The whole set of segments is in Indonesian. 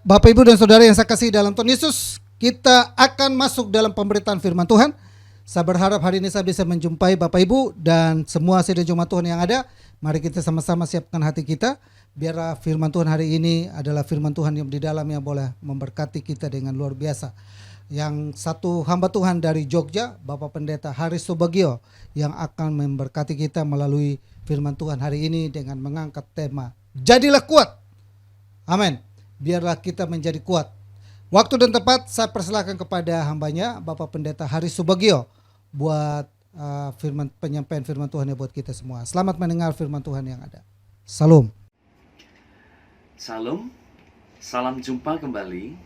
Bapak, Ibu, dan Saudara yang saya kasih dalam Tuhan Yesus, kita akan masuk dalam pemberitaan firman Tuhan. Saya berharap hari ini saya bisa menjumpai Bapak, Ibu, dan semua sidang jemaat Tuhan yang ada. Mari kita sama-sama siapkan hati kita, biar firman Tuhan hari ini adalah firman Tuhan yang di dalam yang boleh memberkati kita dengan luar biasa. Yang satu hamba Tuhan dari Jogja, Bapak Pendeta Haris Subagio, yang akan memberkati kita melalui firman Tuhan hari ini dengan mengangkat tema Jadilah Kuat. Amin. Biarlah kita menjadi kuat. Waktu dan tempat saya persilakan kepada hambanya, Bapak Pendeta Haris Subagio, buat penyampaian firman Tuhan buat kita semua. Selamat mendengar firman Tuhan yang ada. Salam. Salam, salam jumpa kembali.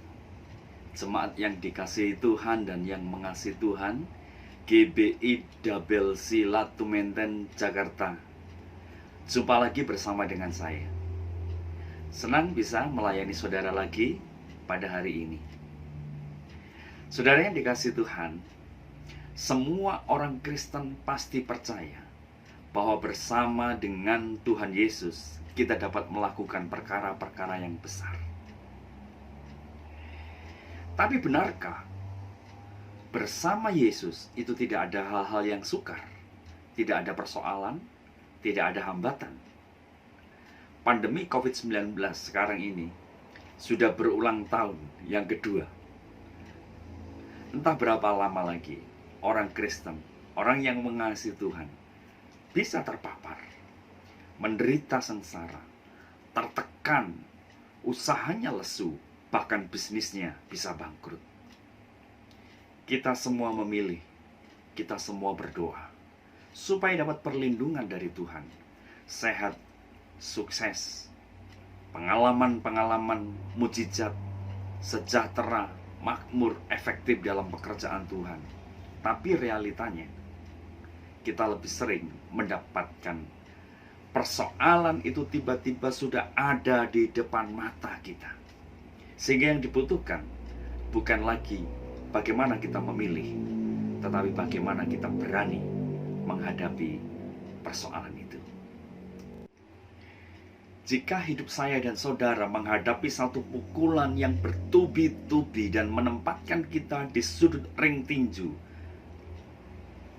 Jemaat yang dikasihi Tuhan dan yang mengasihi Tuhan, GBI Dabel Silat Tumenten Jakarta. Jumpa lagi bersama dengan saya. Senang bisa melayani saudara lagi pada hari ini. Saudara yang dikasihi Tuhan, semua orang Kristen pasti percaya bahwa bersama dengan Tuhan Yesus kita dapat melakukan perkara-perkara yang besar. Tapi benarkah bersama Yesus itu tidak ada hal-hal yang sukar, tidak ada persoalan, tidak ada hambatan? Pandemi COVID-19 sekarang ini sudah berulang tahun yang kedua. Entah berapa lama lagi orang Kristen, orang yang mengasihi Tuhan bisa terpapar, menderita sengsara, tertekan, usahanya lesu, bahkan bisnisnya bisa bangkrut. Kita semua memilih, kita semua berdoa supaya dapat perlindungan dari Tuhan, sehat, sukses, pengalaman-pengalaman mujizat, sejahtera, makmur, efektif dalam pekerjaan Tuhan. Tapi realitanya kita lebih sering mendapatkan persoalan itu tiba-tiba sudah ada di depan mata kita. Sehingga yang dibutuhkan bukan lagi bagaimana kita memilih, tetapi bagaimana kita berani menghadapi persoalan itu. Jika hidup saya dan saudara menghadapi satu pukulan yang bertubi-tubi dan menempatkan kita di sudut ring tinju,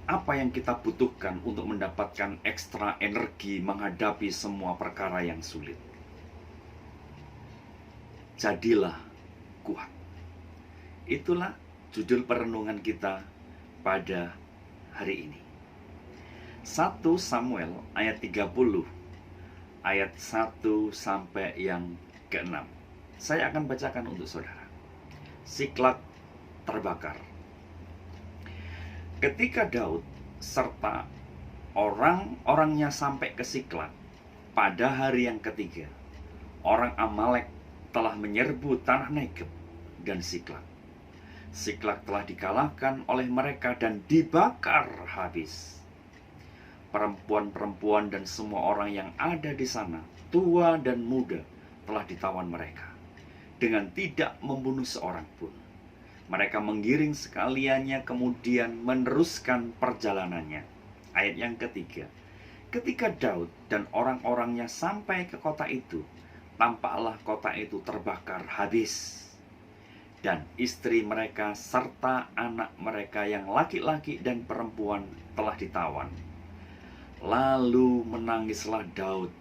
apa yang kita butuhkan untuk mendapatkan ekstra energi menghadapi semua perkara yang sulit? Jadilah kuat. Itulah judul perenungan kita pada hari ini. 1 Samuel ayat 30 ayat 1 sampai yang ke-6. Saya akan bacakan untuk saudara. Siklag terbakar. Ketika Daud serta orang-orangnya sampai ke Siklag pada hari yang ketiga, orang Amalek telah menyerbu tanah Negeb dan Siklag. Siklag telah dikalahkan oleh mereka dan dibakar habis. Perempuan-perempuan dan semua orang yang ada di sana, tua dan muda, telah ditawan mereka dengan tidak membunuh seorang pun. Mereka menggiring sekaliannya kemudian meneruskan perjalanannya. Ayat yang ketiga. Ketika Daud dan orang-orangnya sampai ke kota itu, tampaklah kota itu terbakar habis, dan istri mereka serta anak mereka yang laki-laki dan perempuan telah ditawan. Lalu menangislah Daud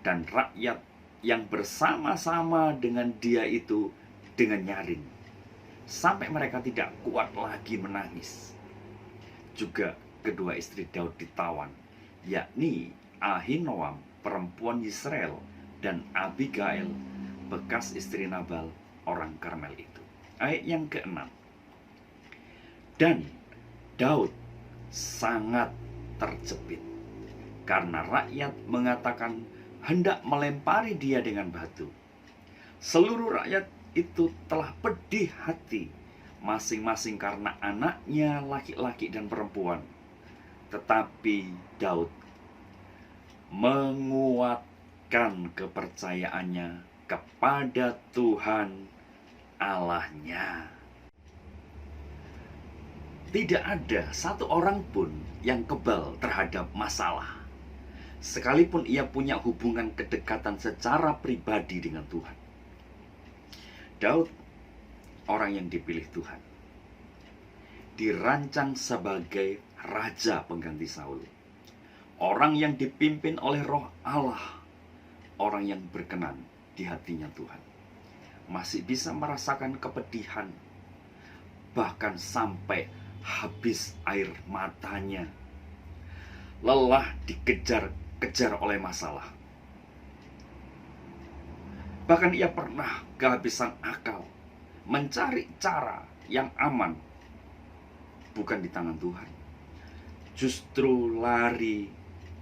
dan rakyat yang bersama-sama dengan dia itu dengan nyaring, sampai mereka tidak kuat lagi menangis. Juga kedua istri Daud ditawan, yakni Ahinoam perempuan Yisrael dan Abigail, bekas istri Nabal, orang Karmel itu. Ayat yang ke-6. Dan Daud sangat terjepit, karena rakyat mengatakan hendak melempari dia dengan batu. Seluruh rakyat itu telah pedih hati, masing-masing karena anaknya laki-laki dan perempuan. Tetapi Daud menguatkan kepercayaannya kepada Tuhan Allahnya. Tidak ada satu orang pun yang kebal terhadap masalah, sekalipun ia punya hubungan kedekatan secara pribadi dengan Tuhan. Daud, orang yang dipilih Tuhan, dirancang sebagai raja pengganti Saul. Orang yang dipimpin oleh Roh Allah, orang yang berkenan di hatinya Tuhan. Masih bisa merasakan kepedihan, bahkan sampai habis air matanya. Lelah dikejar-kejar oleh masalah. Bahkan ia pernah kehabisan akal, mencari cara yang aman, bukan di tangan Tuhan. Justru lari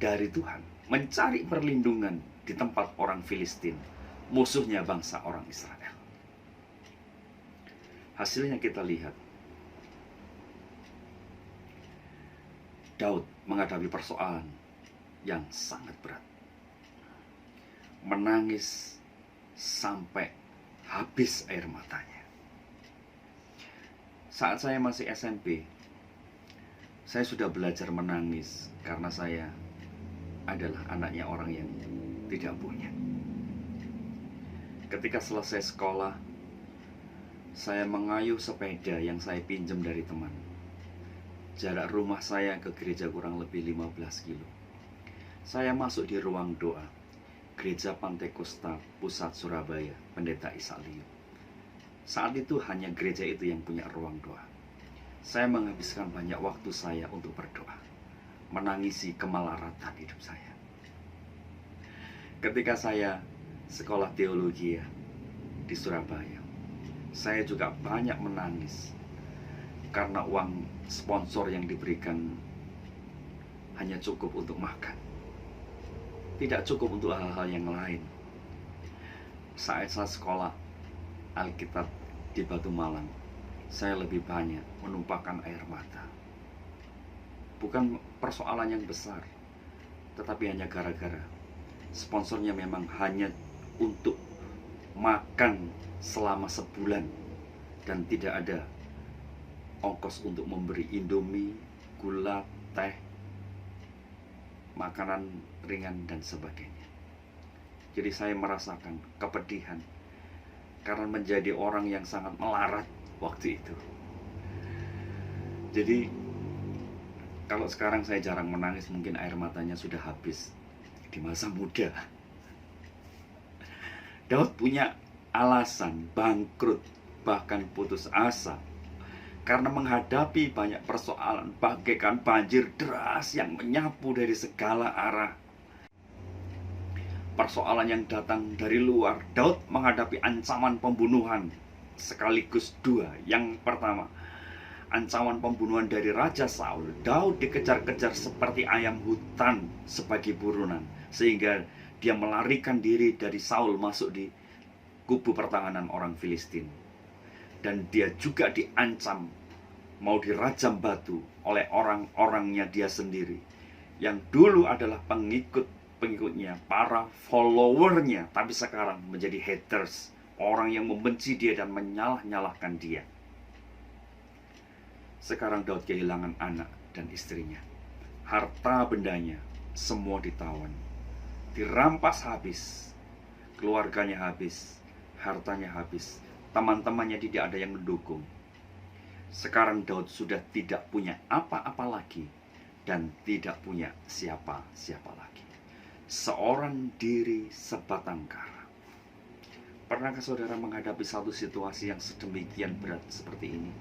dari Tuhan, mencari perlindungan di tempat orang Filistin, musuhnya bangsa orang Israel. Hasilnya kita lihat, Daud menghadapi persoalan yang sangat berat. Menangis sampai habis air matanya. Saat saya masih SMP, saya sudah belajar menangis karena saya adalah anaknya orang yang tidak punya. Ketika selesai sekolah, saya mengayuh sepeda yang saya pinjam dari teman. Jarak rumah saya ke gereja kurang lebih 15 kilo. Saya masuk di ruang doa Gereja Pantai Kosta Pusat Surabaya, Pendeta Ishak Liu. Saat itu hanya gereja itu yang punya ruang doa. Saya menghabiskan banyak waktu saya untuk berdoa, menangisi kemelaratan hidup saya. Ketika saya sekolah teologi di Surabaya, saya juga banyak menangis karena uang sponsor yang diberikan hanya cukup untuk makan, tidak cukup untuk hal-hal yang lain. Saat saya sekolah Alkitab di Batu Malang, saya lebih banyak menumpahkan air mata. Bukan persoalan yang besar, tetapi hanya gara-gara sponsornya memang hanya untuk makan selama sebulan dan tidak ada ongkos untuk memberi Indomie, gula, teh, makanan ringan dan sebagainya. Jadi saya merasakan kepedihan karena menjadi orang yang sangat melarat waktu itu. Jadi kalau sekarang saya jarang menangis, mungkin air matanya sudah habis di masa muda. Daud punya alasan bangkrut, bahkan putus asa, karena menghadapi banyak persoalan bagaikan banjir deras yang menyapu dari segala arah. Persoalan yang datang dari luar, Daud menghadapi ancaman pembunuhan sekaligus dua. Yang pertama, ancaman pembunuhan dari Raja Saul. Daud dikejar-kejar seperti ayam hutan sebagai buronan, sehingga dia melarikan diri dari Saul masuk di kubu pertahanan orang Filistin. Dan dia juga diancam mau dirajam batu oleh orang-orangnya dia sendiri, yang dulu adalah pengikutnya, para followernya, tapi sekarang menjadi haters, orang yang membenci dia dan menyalah-nyalahkan dia. Sekarang Daud kehilangan anak dan istrinya, harta bendanya semua ditawan, dirampas habis, keluarganya habis, hartanya habis, teman-temannya tidak ada yang mendukung. Sekarang Daud sudah tidak punya apa-apa lagi dan tidak punya siapa-siapa lagi. Seorang diri sebatang kara. Pernahkah saudara menghadapi satu situasi yang sedemikian berat seperti ini?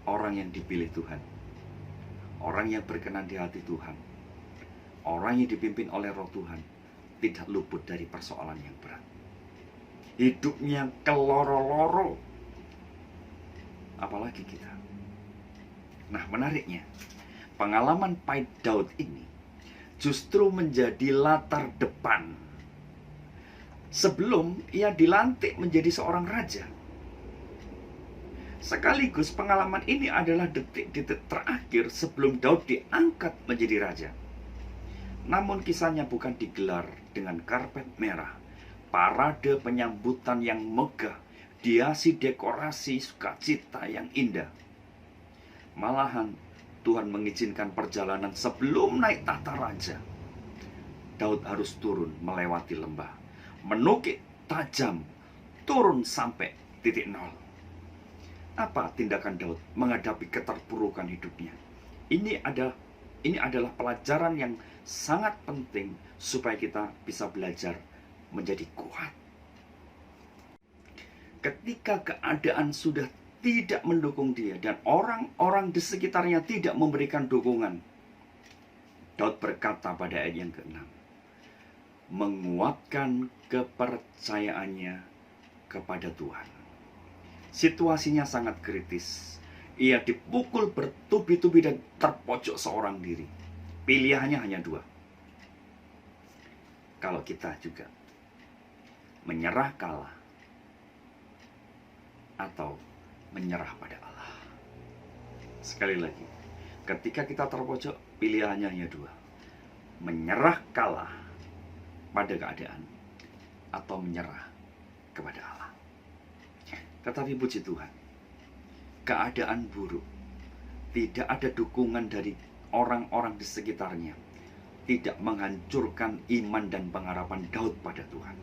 Orang yang dipilih Tuhan, orang yang berkenan di hati Tuhan, orang yang dipimpin oleh Roh Tuhan, tidak luput dari persoalan yang berat. Hidupnya keloro-loro, apalagi kita. Nah, menariknya, pengalaman pahit Daud ini justru menjadi latar depan sebelum ia dilantik menjadi seorang raja. Sekaligus pengalaman ini adalah detik-detik terakhir sebelum Daud diangkat menjadi raja. Namun kisahnya bukan digelar dengan karpet merah, parade penyambutan yang megah, dihiasi dekorasi sukacita yang indah. Malahan Tuhan mengizinkan perjalanan sebelum naik tahta raja. Daud harus turun melewati lembah, menukik tajam, turun sampai titik nol. Apa tindakan Daud menghadapi keterpurukan hidupnya? Ini adalah pelajaran yang sangat penting supaya kita bisa belajar menjadi kuat. Ketika keadaan sudah tidak mendukung dia dan orang-orang di sekitarnya tidak memberikan dukungan, Daud berkata pada ayat yang ke-6, menguatkan kepercayaannya kepada Tuhan. Situasinya sangat kritis. Ia dipukul bertubi-tubi dan terpojok seorang diri. Pilihannya hanya dua. Kalau kita juga menyerah kalah atau menyerah pada Allah. Sekali lagi, ketika kita terpojok, pilihannya hanya dua. Menyerah kalah pada keadaan atau menyerah kepada Allah. Tetapi puji Tuhan, keadaan buruk, tidak ada dukungan dari orang-orang di sekitarnya, tidak menghancurkan iman dan pengharapan Daud pada Tuhan.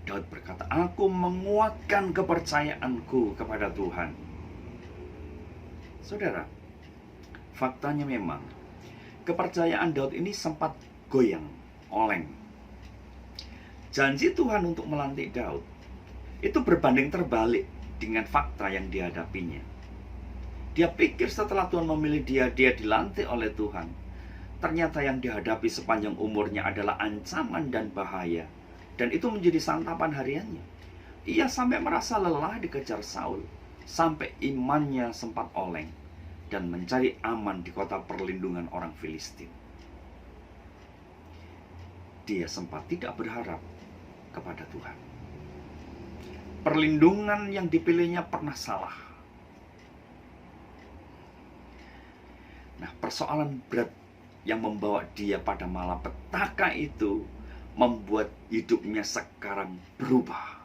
Daud berkata, aku menguatkan kepercayaanku kepada Tuhan. Saudara, faktanya memang kepercayaan Daud ini sempat goyang, oleng. Janji Tuhan untuk melantik Daud itu berbanding terbalik dengan fakta yang dihadapinya. Dia pikir setelah Tuhan memilih dia dilantik oleh Tuhan. Ternyata yang dihadapi sepanjang umurnya adalah ancaman dan bahaya. Dan itu menjadi santapan hariannya. Ia sampai merasa lelah dikejar Saul, sampai imannya sempat oleng dan mencari aman di kota perlindungan orang Filistin. Dia sempat tidak berharap kepada Tuhan. Perlindungan yang dipilihnya pernah salah. Nah, persoalan berat yang membawa dia pada malapetaka itu membuat hidupnya sekarang berubah.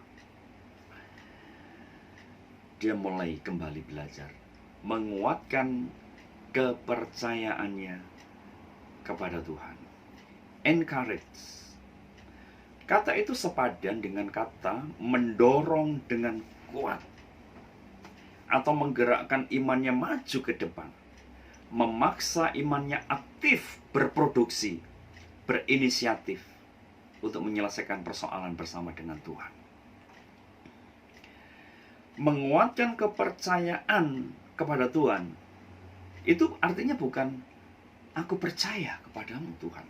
Dia mulai kembali belajar, menguatkan kepercayaannya kepada Tuhan. Encourage. Kata itu sepadan dengan kata mendorong dengan kuat atau menggerakkan imannya maju ke depan, memaksa imannya aktif berproduksi, berinisiatif untuk menyelesaikan persoalan bersama dengan Tuhan. Menguatkan kepercayaan kepada Tuhan itu artinya bukan aku percaya kepadamu Tuhan,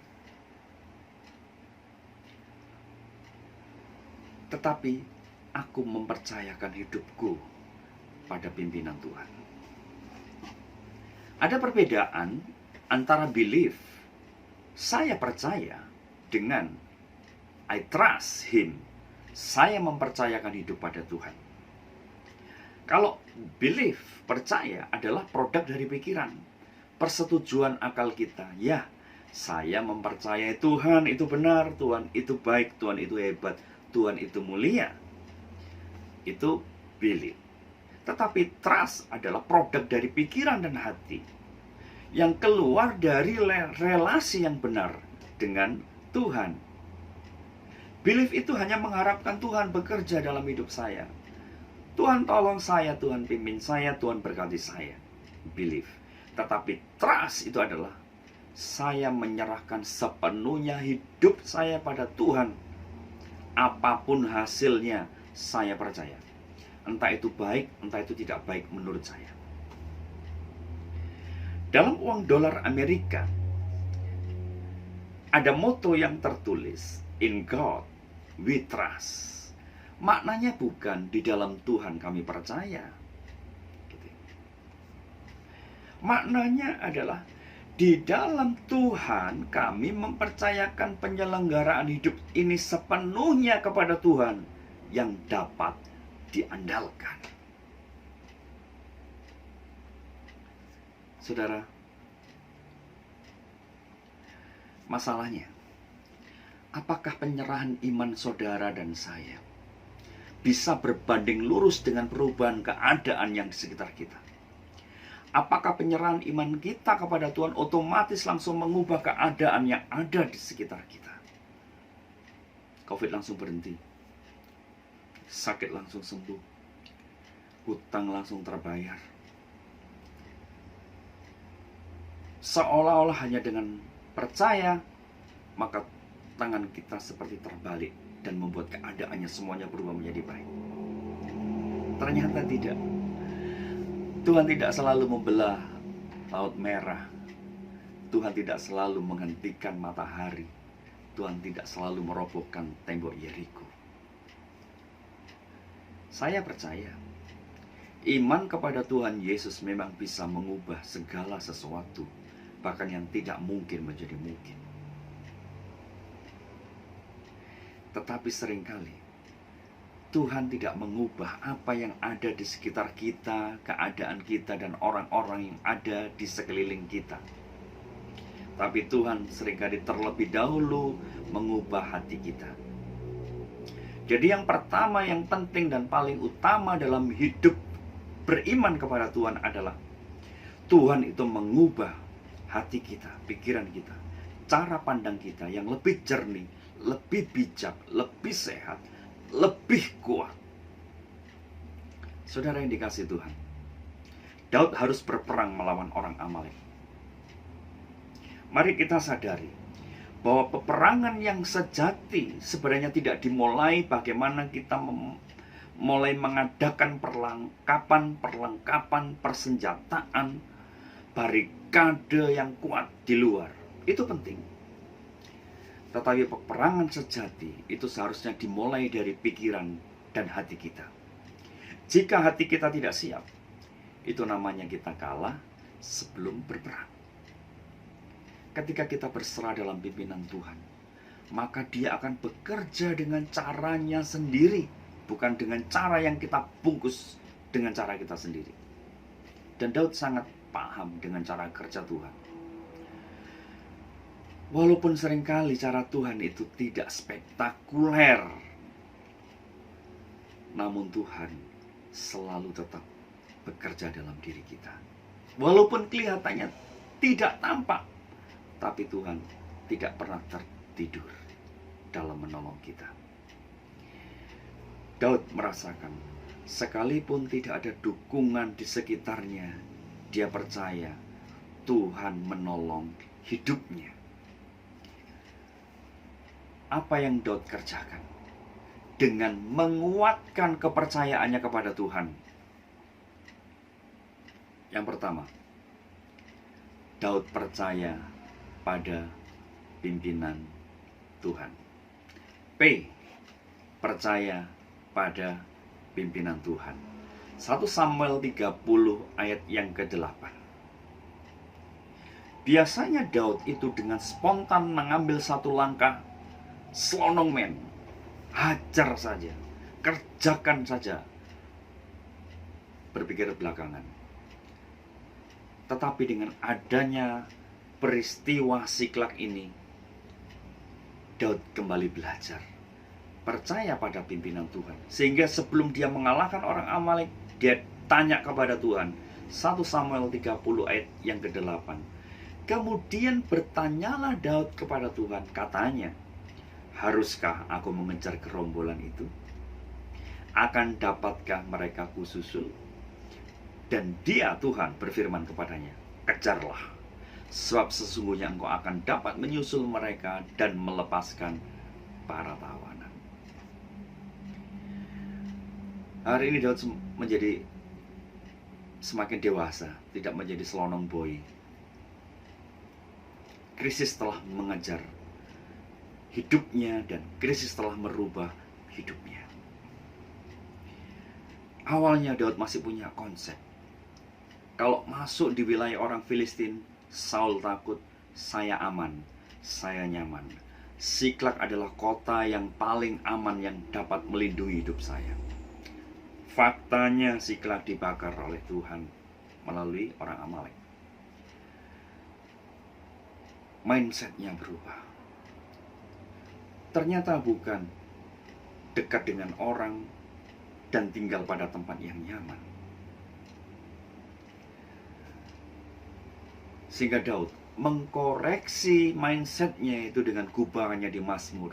tetapi aku mempercayakan hidupku pada pimpinan Tuhan. Ada perbedaan antara belief, saya percaya, dengan I trust him, saya mempercayakan hidup pada Tuhan. Kalau belief, percaya, adalah produk dari pikiran, persetujuan akal kita. Ya, saya mempercayai Tuhan itu benar, Tuhan itu baik, Tuhan itu hebat, Tuhan itu mulia. Itu belief. Tetapi trust adalah produk dari pikiran dan hati, yang keluar dari relasi yang benar dengan Tuhan. Belief itu hanya mengharapkan Tuhan bekerja dalam hidup saya. Tuhan tolong saya, Tuhan pimpin saya, Tuhan berkati saya. Belief. Tetapi trust itu adalah saya menyerahkan sepenuhnya hidup saya pada Tuhan. Apapun hasilnya, saya percaya. Entah itu baik, entah itu tidak baik menurut saya. Dalam uang dolar Amerika, ada moto yang tertulis, In God we trust. Maknanya bukan di dalam Tuhan kami percaya. Maknanya adalah di dalam Tuhan kami mempercayakan penyelenggaraan hidup ini sepenuhnya kepada Tuhan yang dapat diandalkan. Saudara, masalahnya, apakah penyerahan iman saudara dan saya bisa berbanding lurus dengan perubahan keadaan yang di sekitar kita? Apakah penyerahan iman kita kepada Tuhan otomatis langsung mengubah keadaan yang ada di sekitar kita? COVID langsung berhenti. sakit langsung sembuh, hutang langsung terbayar. Seolah-olah hanya dengan percaya, maka tangan kita seperti terbalik dan membuat keadaannya semuanya berubah menjadi baik. Ternyata tidak. Tuhan tidak selalu membelah laut merah. Tuhan tidak selalu menghentikan matahari. Tuhan tidak selalu merobohkan tembok Yeriko. Saya percaya iman kepada Tuhan Yesus memang bisa mengubah segala sesuatu, bahkan yang tidak mungkin menjadi mungkin. Tetapi seringkali Tuhan tidak mengubah apa yang ada di sekitar kita, keadaan kita, dan orang-orang yang ada di sekeliling kita. Tapi Tuhan seringkali terlebih dahulu mengubah hati kita. Jadi yang pertama, yang penting dan paling utama dalam hidup beriman kepada Tuhan adalah Tuhan itu mengubah hati kita, pikiran kita, cara pandang kita yang lebih jernih, lebih bijak, lebih sehat, lebih kuat. Saudara yang dikasihi Tuhan, Daud harus berperang melawan orang Amalek. Mari kita sadari bahwa peperangan yang sejati sebenarnya tidak dimulai bagaimana kita mulai mengadakan perlengkapan, persenjataan, barikade yang kuat di luar. Itu penting. Tetapi peperangan sejati itu seharusnya dimulai dari pikiran dan hati kita. Jika hati kita tidak siap, itu namanya kita kalah sebelum berperang. Ketika kita berserah dalam pimpinan Tuhan, maka Dia akan bekerja dengan caranya sendiri, bukan dengan cara yang kita bungkus dengan cara kita sendiri. Dan Daud sangat paham dengan cara kerja Tuhan. Walaupun seringkali cara Tuhan itu tidak spektakuler, namun Tuhan selalu tetap bekerja dalam diri kita. Walaupun kelihatannya tidak tampak, tapi Tuhan tidak pernah tertidur dalam menolong kita. Daud merasakan, sekalipun tidak ada dukungan di sekitarnya, dia percaya Tuhan menolong hidupnya. Apa yang Daud kerjakan? Dengan menguatkan kepercayaannya kepada Tuhan. Yang pertama, Daud percaya pada pimpinan Tuhan. P. Percaya pada pimpinan Tuhan. 1 Samuel 30 ayat yang ke-8. Biasanya Daud itu dengan spontan mengambil satu langkah, selonong men, hajar saja, kerjakan saja, berpikir belakangan. Tetapi dengan adanya peristiwa Siklak ini, Daud kembali belajar, percaya pada pimpinan Tuhan. Sehingga sebelum dia mengalahkan orang Amalek, dia tanya kepada Tuhan. 1 Samuel 30 ayat yang ke-8. Kemudian bertanyalah Daud kepada Tuhan, katanya, haruskah aku mengejar gerombolan itu? Akan dapatkah mereka kususul? Dan dia, Tuhan, berfirman kepadanya, kejarlah, sebab sesungguhnya engkau akan dapat menyusul mereka dan melepaskan para tawanan. Hari ini Daud menjadi semakin dewasa, tidak menjadi selonong boy. Krisis telah mengejar hidupnya dan krisis telah merubah hidupnya. Awalnya Daud masih punya konsep. Kalau masuk di wilayah orang Filistin, Saul takut, saya aman, saya nyaman. Siklak adalah kota yang paling aman yang dapat melindungi hidup saya. Faktanya Siklak dibakar oleh Tuhan melalui orang Amalek. Mindsetnya berubah. Ternyata bukan dekat dengan orang dan tinggal pada tempat yang nyaman. Sehingga Daud mengkoreksi mindsetnya itu dengan kubangannya di Mazmur.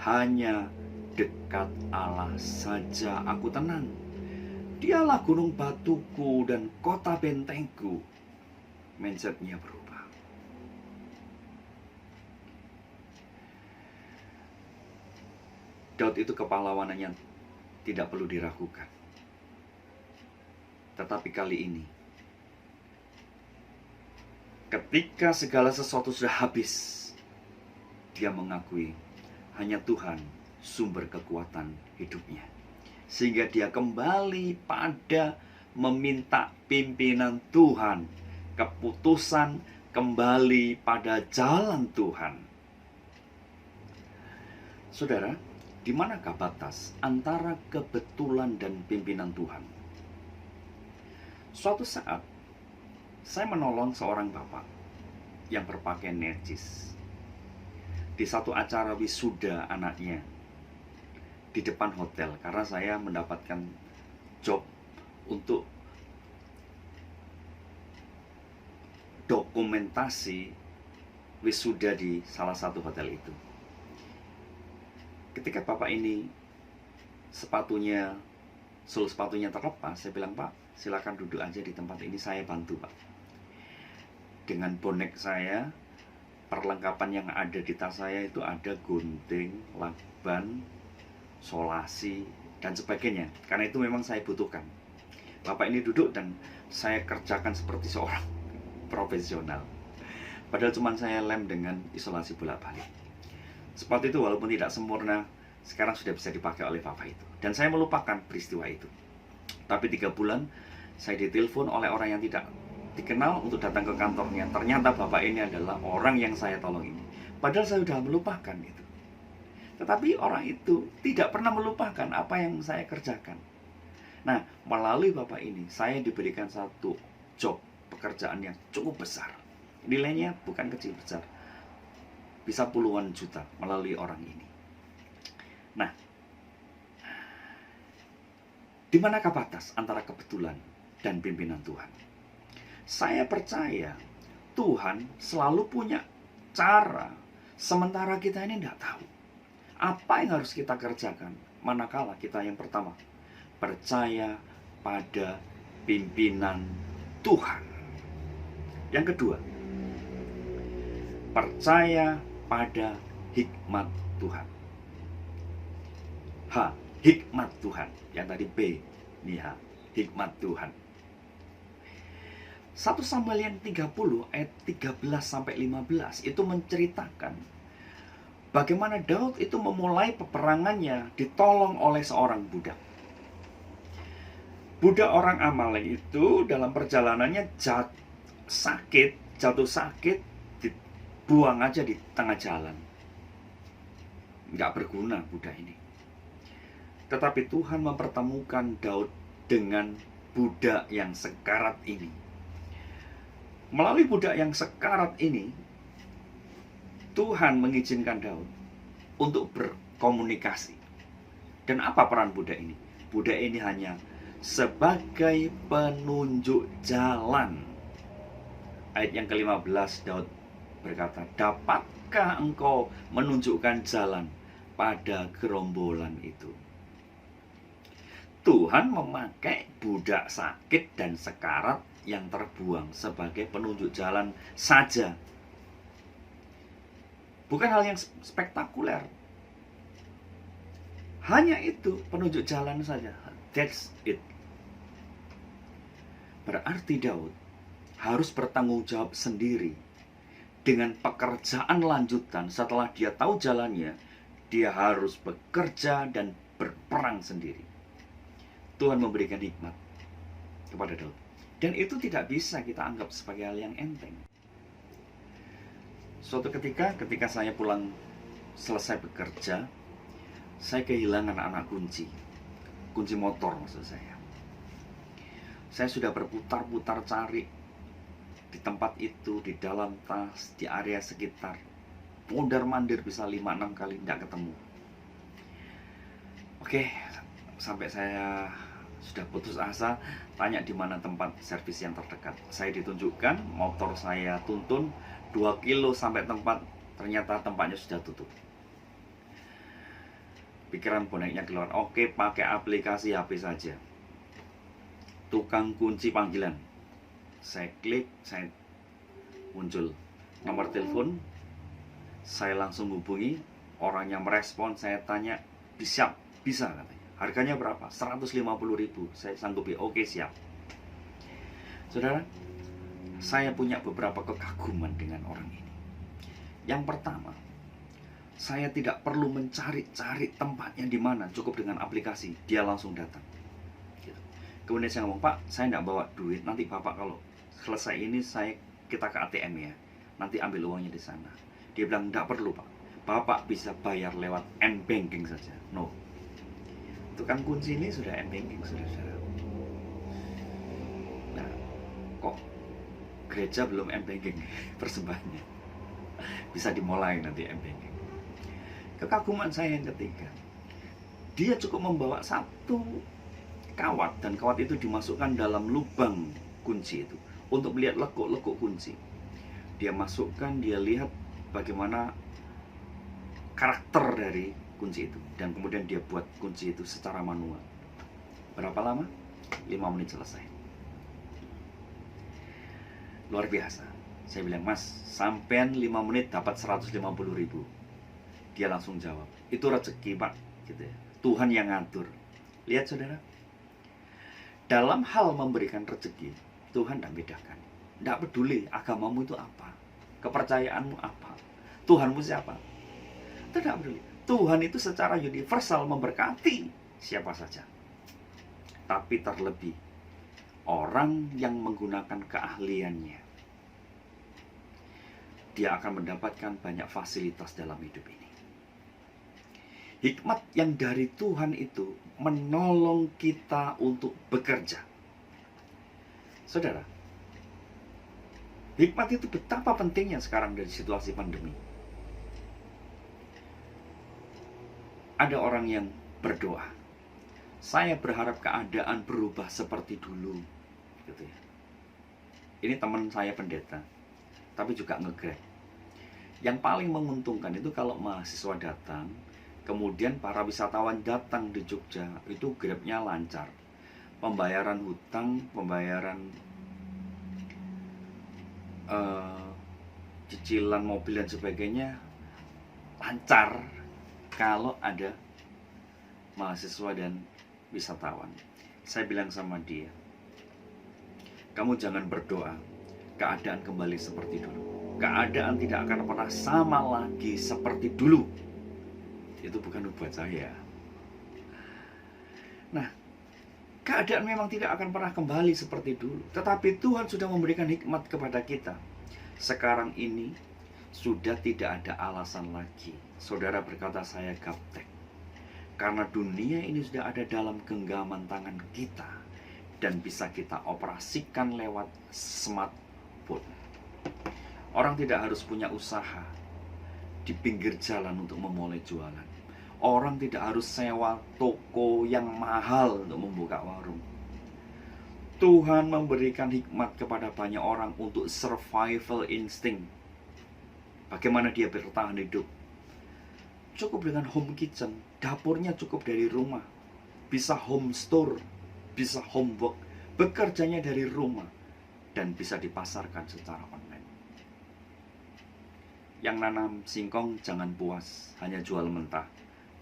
Hanya dekat Allah saja aku tenang. Dialah gunung batuku dan kota bentengku. Mindsetnya berubah. Daud itu kepahlawanannya tidak perlu diragukan. Tetapi kali ini, ketika segala sesuatu sudah habis, dia mengakui hanya Tuhan sumber kekuatan hidupnya. Sehingga dia kembali pada meminta pimpinan Tuhan, keputusan kembali pada jalan Tuhan. Saudara, di manakah batas antara kebetulan dan pimpinan Tuhan? Suatu saat, saya menolong seorang bapak yang berpakaian necis di satu acara wisuda anaknya di depan hotel, karena saya mendapatkan job untuk dokumentasi wisuda di salah satu hotel itu. Ketika bapak ini sole sepatunya terlepas, saya bilang, "Pak, silakan duduk aja di tempat ini, saya bantu, Pak." Dengan bonek saya, perlengkapan yang ada di tas saya itu ada gunting, lakban, solasi, dan sebagainya. Karena itu memang saya butuhkan. Bapak ini duduk dan saya kerjakan seperti seorang profesional. Padahal cuma saya lem dengan isolasi bolak-balik. Sepatu itu walaupun tidak sempurna, sekarang sudah bisa dipakai oleh bapak itu. Dan saya melupakan peristiwa itu. Tapi 3 bulan, saya ditelepon oleh orang yang tidak dikenal untuk datang ke kantornya. Ternyata bapak ini adalah orang yang saya tolong ini. Padahal saya sudah melupakan itu. Tetapi orang itu tidak pernah melupakan apa yang saya kerjakan. Nah, melalui bapak ini, saya diberikan satu job, pekerjaan yang cukup besar. Nilainya bukan kecil besar. Bisa puluhan juta melalui orang ini. Nah, di manakah batas antara kebetulan dan pimpinan Tuhan? Saya percaya Tuhan selalu punya cara, sementara kita ini tidak tahu apa yang harus kita kerjakan. Manakala kita yang pertama percaya pada pimpinan Tuhan. Yang kedua, percaya pada hikmat Tuhan. H, hikmat Tuhan. Yang tadi B, ini H, hikmat Tuhan. 1 Samuel yang 30 ayat 13 sampai 15 itu menceritakan bagaimana Daud itu memulai peperangannya ditolong oleh seorang budak. Budak orang Amalek itu dalam perjalanannya jatuh sakit, dibuang aja di tengah jalan. Nggak berguna budak ini. Tetapi Tuhan mempertemukan Daud dengan budak yang sekarat ini. Melalui budak yang sekarat ini, Tuhan mengizinkan Daud untuk berkomunikasi. Dan apa peran budak ini? Budak ini hanya sebagai penunjuk jalan. Ayat yang ke-15 Daud berkata, "Dapatkah engkau menunjukkan jalan pada gerombolan itu?" Tuhan memakai budak sakit dan sekarat yang terbuang sebagai penunjuk jalan saja. Bukan hal yang spektakuler. Hanya itu, penunjuk jalan saja. That's it. Berarti Daud harus bertanggung jawab sendiri dengan pekerjaan lanjutan. Setelah dia tahu jalannya, dia harus bekerja dan berperang sendiri. Tuhan memberikan hikmat kepada Daud. Dan itu tidak bisa kita anggap sebagai hal yang enteng. Suatu ketika saya pulang selesai bekerja, saya kehilangan anak kunci motor maksud saya. Saya sudah berputar-putar cari di tempat itu, di dalam tas, di area sekitar. Mondar-mandir bisa 5-6 kali tidak ketemu. Oke, sampai saya sudah putus asa, tanya di mana tempat servis yang terdekat. Saya ditunjukkan, motor saya tuntun 2 kilo sampai tempat, ternyata tempatnya sudah tutup. Pikiran boneknya keluar. Oke, pakai aplikasi HP saja. Tukang kunci panggilan. Saya klik, saya muncul nomor telepon. Saya langsung hubungi. Orangnya merespon, saya tanya, bisa katanya. Harganya berapa? 150.000. Saya sanggupi. Oke, siap. Saudara, saya punya beberapa kekaguman dengan orang ini. Yang pertama, saya tidak perlu mencari-cari tempatnya di mana, cukup dengan aplikasi, dia langsung datang. Gitu. Kemudian saya ngomong, Pak, saya tidak bawa duit, nanti Bapak kalau selesai ini kita ke ATM ya, nanti ambil uangnya di sana. Dia bilang, tidak perlu Pak, Bapak bisa bayar lewat M-Banking saja. No, tukang kunci ini sudah M-Banking, saudara. Nah, kok gereja belum M-Banking persembahannya? Bisa dimulai nanti M-Banking. Kekaguman saya yang ketiga, dia cukup membawa satu kawat, dan kawat itu dimasukkan dalam lubang kunci itu untuk melihat lekuk-lekuk kunci. Dia masukkan, dia lihat bagaimana karakter dari kunci itu, dan kemudian dia buat kunci itu secara manual. Berapa lama? 5 menit selesai. Luar biasa. Saya bilang, Mas, sampean 5 menit dapat 150.000. Dia langsung jawab, itu rezeki Pak, gitu ya. Tuhan yang ngatur. Lihat saudara, dalam hal memberikan rezeki, Tuhan tidak bedakan. Tidak peduli agamamu itu apa, kepercayaanmu apa, Tuhanmu siapa. Tidak peduli. Tuhan itu secara universal memberkati siapa saja. Tapi terlebih orang yang menggunakan keahliannya, dia akan mendapatkan banyak fasilitas dalam hidup ini. Hikmat yang dari Tuhan itu menolong kita untuk bekerja. Saudara, hikmat itu betapa pentingnya sekarang dari situasi pandemi. Ada orang yang berdoa, saya berharap keadaan berubah seperti dulu, gitu ya. Ini teman saya pendeta, tapi juga nge-Grab. Yang paling menguntungkan itu kalau mahasiswa datang, kemudian para wisatawan datang di Jogja, itu Grab-nya lancar. Pembayaran hutang, pembayaran cicilan mobil dan sebagainya lancar kalau ada mahasiswa dan wisatawan. Saya bilang sama dia, kamu jangan berdoa keadaan kembali seperti dulu. Keadaan tidak akan pernah sama lagi seperti dulu. Itu bukan buat saya. Nah, keadaan memang tidak akan pernah kembali seperti dulu. Tetapi Tuhan sudah memberikan hikmat kepada kita. Sekarang ini sudah tidak ada alasan lagi saudara berkata saya gaptek. Karena dunia ini sudah ada dalam genggaman tangan kita, dan bisa kita operasikan lewat smartphone. Orang tidak harus punya usaha di pinggir jalan untuk memulai jualan. Orang tidak harus sewa toko yang mahal untuk membuka warung. Tuhan memberikan hikmat kepada banyak orang untuk survival instinct. Bagaimana dia bertahan hidup? Cukup dengan home kitchen, dapurnya cukup dari rumah. Bisa home store, bisa home work, bekerjanya dari rumah, dan bisa dipasarkan secara online. Yang nanam singkong jangan puas hanya jual mentah,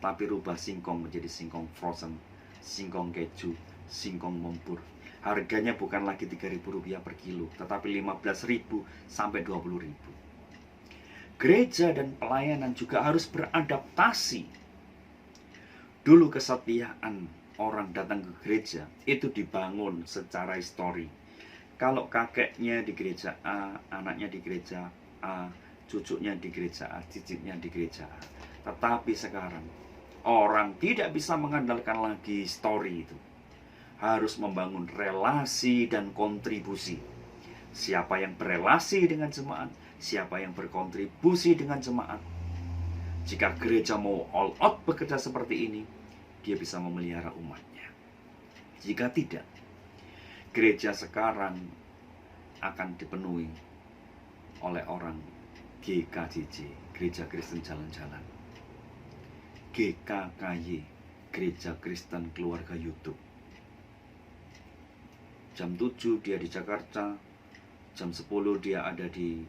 tapi rubah singkong menjadi singkong frozen, singkong keju, singkong mempur. Harganya bukan lagi Rp3.000 per kilo, tetapi Rp15.000 sampai Rp20.000. Gereja dan pelayanan juga harus beradaptasi. Dulu kesetiaan orang datang ke gereja itu dibangun secara histori. Kalau kakeknya di gereja A, anaknya di gereja A, cucunya di gereja A, cicitnya di gereja A. Tetapi sekarang orang tidak bisa mengandalkan lagi histori itu. Harus membangun relasi dan kontribusi. Siapa yang berelasi dengan jemaat, siapa yang berkontribusi dengan jemaat. Jika gereja mau all out bekerja seperti ini, dia bisa memelihara umatnya. Jika tidak, gereja sekarang akan dipenuhi oleh orang GKJJ, Gereja Kristen Jalan-Jalan. GKKY, Gereja Kristen Keluarga YouTube. Jam 7 dia di Jakarta, jam 10 dia ada di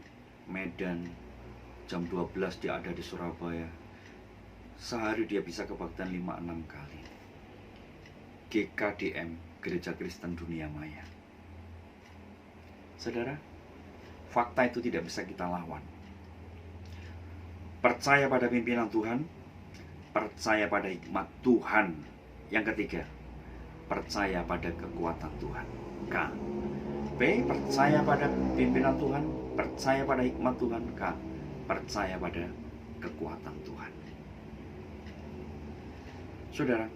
Medan, jam 12 dia ada di Surabaya. Sehari dia bisa kebaktian 5-6 kali. GKDM, Gereja Kristen Dunia Maya. Saudara, fakta itu tidak bisa kita lawan. Percaya pada pimpinan Tuhan, percaya pada hikmat Tuhan. Yang ketiga, percaya pada kekuatan Tuhan. K. P. Percaya pada pimpinan Tuhan, percaya pada hikmat Tuhan. K. Percaya pada kekuatan Tuhan. Saudara,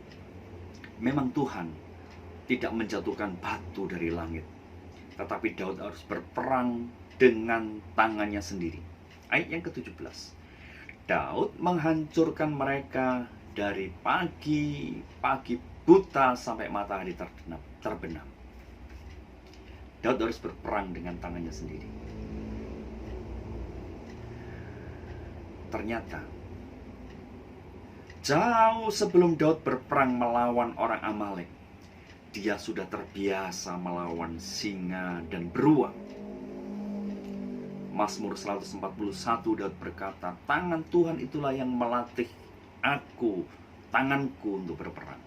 memang Tuhan tidak menjatuhkan batu dari langit, tetapi Daud harus berperang dengan tangannya sendiri. Ayat yang ke-17. Daud menghancurkan mereka dari pagi buta sampai matahari terbenam. Daud harus berperang dengan tangannya sendiri. Ternyata jauh sebelum Daud berperang melawan orang Amalek, dia sudah terbiasa melawan singa dan beruang. Mazmur 141 Daud berkata, tangan Tuhan itulah yang melatih tanganku untuk berperang.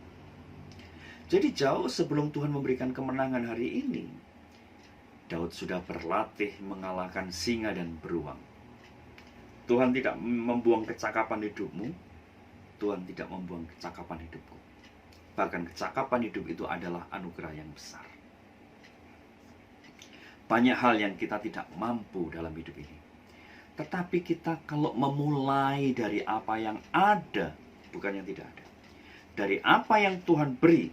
Jadi jauh sebelum Tuhan memberikan kemenangan hari ini, Daud sudah berlatih mengalahkan singa dan beruang. Tuhan tidak membuang kecakapan hidupmu, Tuhan tidak membuang kecakapan hidupku. Bahkan kecakapan hidup itu adalah anugerah yang besar. Banyak hal yang kita tidak mampu dalam hidup ini. Tetapi kita kalau memulai dari apa yang ada, bukan yang tidak ada. Dari apa yang Tuhan beri,